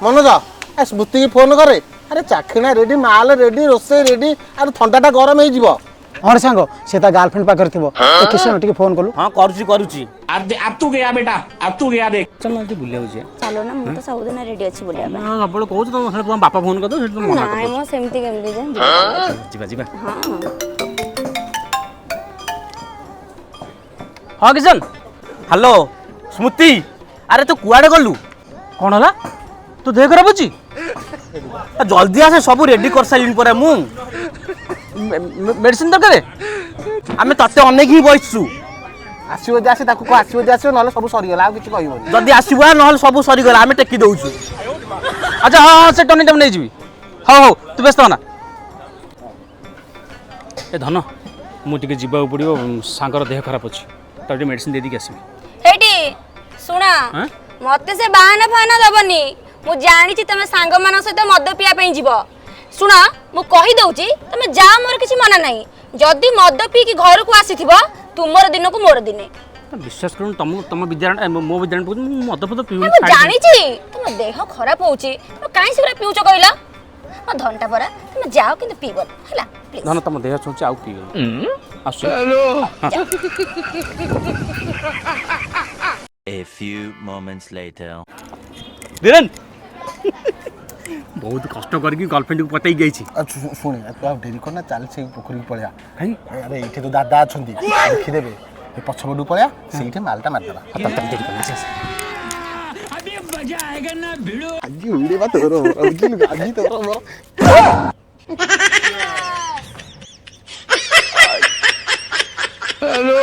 मनोज ए स्मृति की फोन करे अरे चाखिना रेडी माल रेडी रोसे रेडी अरे ठंडाटा गरम हो और सांग से ता गर्लफ्रेंड पाकर थिबो किसे नटी फोन कलु हां करूची अब तू गया बेटा अब तू गया देख चल ना बुलिया होजे चलो ना मु तो सब दिन रेडी अछि बोलिया बा हां सबले कहू तो बापा फोन कर दो तो मना कर नाइ मो सेमती केमती जा जीवा हां हां किशन हेलो स्मृति अरे तू कुआडे गलु कोन हला तू देह खराब अछि जल्दी आसे सब रेडी कर साइलिन परे मु मेडिसिन दरकार आमे तते अनेक ही बइसु आसीबो जे आसी ताको को आसीबो जे आसीबो नले सब सरी गेला आ किछ कहइबो जदी आसीबो नहले सब सरी गेला आमे टेकी दउछु अच्छा हां से टनी टम नै जिबी हो तू व्यस्त होना ए धन मु टिके जिबा पड़िबो सांगर देह खराब अछि त मेडिसिन दे दी के आसीबी हेटी सुना मते से बहाना फाना दबनी मु जानि छि तमे सांग मान सहित मद पिया पई जीवो सुना मु कहि दउची तमे जा मोर किछि मना नाही जदी मद पी की घर को आसीथिबो तुमर दिन को मोर दिने विश्वास करू तुम विद्यारण मो विद्यारण मद पद पिउ मु जानि छि तुम देह खराब होउची काई सिरा पिउचो कहिला म घंटा परा तुम जाओ किंतु पीबो हला प्लीज धन तुम देह सोच आउ पीबो आसु hello A few moments later. Dhiren बहुत कष्ट करके गर्लफ्रेंड को पताई गई छी सुन तू डेरी करना चल से पोखरी पळया काई अरे एठी तो दादा अछंती देखि देबे ए पछबडू पळया सेठी मालटा मार देबा तब तक देरी करना अभी मजा आएगा ना भिड़ो आजी उड़े बा तोरो अजी आजी तोरो मोर हेलो